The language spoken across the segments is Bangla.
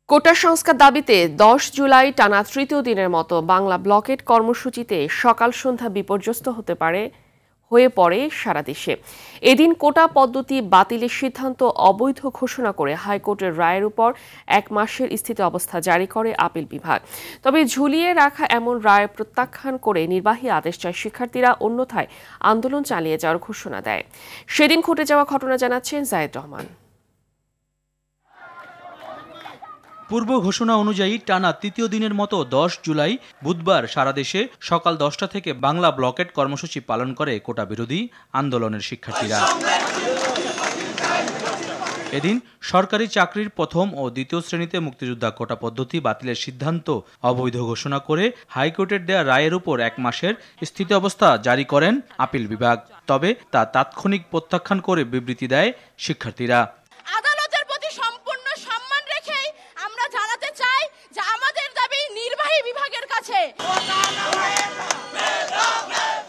কোটা সংস্কার দাবিতে ১০ জুলাই টানা তৃতীয় দিনের মতো বাংলা ব্লকেট কর্মসূচিতে সকাল সন্ধ্যা বিপর্যস্ত হয়ে পড়ে সারা দেশে। এদিন কোটা পদ্ধতি বাতিলের সিদ্ধান্ত অবৈধ ঘোষণা করে হাইকোর্টের রায়ের উপর ১ মাসের স্থিতি অবস্থা জারি করে আপিল বিভাগ। তবে ঝুলিয়ে রাখা এমন রায় প্রত্যাখ্যান করে নির্বাহী আদেশ চায় শিক্ষার্থীরা, অন্যথায় আন্দোলন চালিয়ে যাওয়ার ঘোষণা দেয়। সেদিন ঘটে যাওয়া ঘটনা জানাচ্ছেন জায়েদ রহমান। পূর্ব ঘোষণা অনুযায়ী টানা তৃতীয় দিনের মতো ১০ জুলাই বুধবার সারা দেশে সকাল ১০টা থেকে বাংলা ব্লকেট কর্মসূচি পালন করে কোটা বিরোধী আন্দোলনের শিক্ষার্থীরা। এদিন সরকারি চাকরির প্রথম ও দ্বিতীয় শ্রেণীতে মুক্তিযোদ্ধা কোটা পদ্ধতি বাতিলের সিদ্ধান্ত অবৈধ ঘোষণা করে হাইকোর্টের দেয়া রায়ের উপর ১ মাসের স্থিতি অবস্থা জারি করেন আপিল বিভাগ। তবে তা তাৎক্ষণিক প্রত্যাখ্যান করে বিবৃতি দেয় শিক্ষার্থীরা।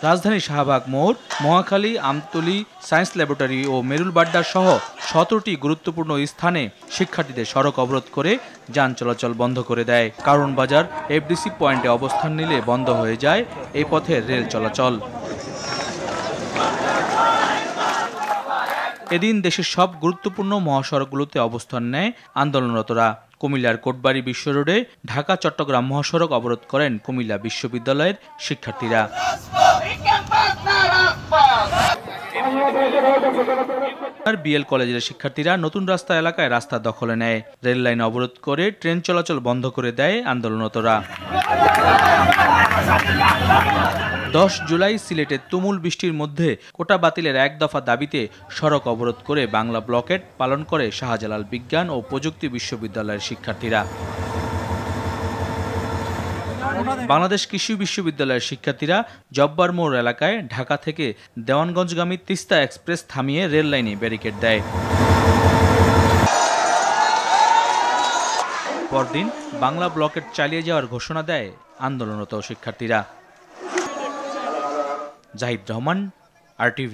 রাজধানী শাহবাগ মোড়, মহাখালী, আমতলী, সায়েন্স ল্যাবরেটরি ও মেরুলবাড্ডা সহ ১৭টি গুরুত্বপূর্ণ স্থানে শিক্ষার্থীদের সড়ক অবরোধ করে যান চলাচল বন্ধ করে দেয়। কারণ বাজার এফডিসি পয়েন্টে অবস্থান নিলে বন্ধ হয়ে যায় এই পথের রেল চলাচল। এদিন দেশের সব গুরুত্বপূর্ণ মহাসড়কগুলোতে অবস্থান নেয় আন্দোলনরতরা। কুমিল্লার কোটবাড়ি বিশ্ব রোডে ঢাকা চট্টগ্রাম মহাসড়ক অবরোধ করেন কুমিল্লা বিশ্ববিদ্যালয়ের শিক্ষার্থীরা। বিএল কলেজের শিক্ষার্থীরা নতুন রাস্তা এলাকায় রাস্তা দখলে নেয়। রেল লাইন অবরোধ করে ট্রেন চলাচল বন্ধ করে দেয় আন্দোলনরতরা। ১০ জুলাই সিলেটে তুমুল বৃষ্টির মধ্যে কোটা বাতিলের ১ দফা দাবিতে সড়ক অবরোধ করে বাংলা ব্লকেট পালন করে শাহজালাল বিজ্ঞান ও প্রযুক্তি বিশ্ববিদ্যালয়ের শিক্ষার্থীরা। বাংলাদেশ কৃষি বিশ্ববিদ্যালয়ের শিক্ষার্থীরা জব্বার মোড় এলাকায় ঢাকা থেকে দেওয়ানগঞ্জগামী তিস্তা এক্সপ্রেস থামিয়ে রেল লাইনে ব্যারিকেড দেয়। পরদিন বাংলা ব্লকেট চালিয়ে যাওয়ার ঘোষণা দেয় আন্দোলনরত শিক্ষার্থীরা। জাহিদ রহমান, RTV।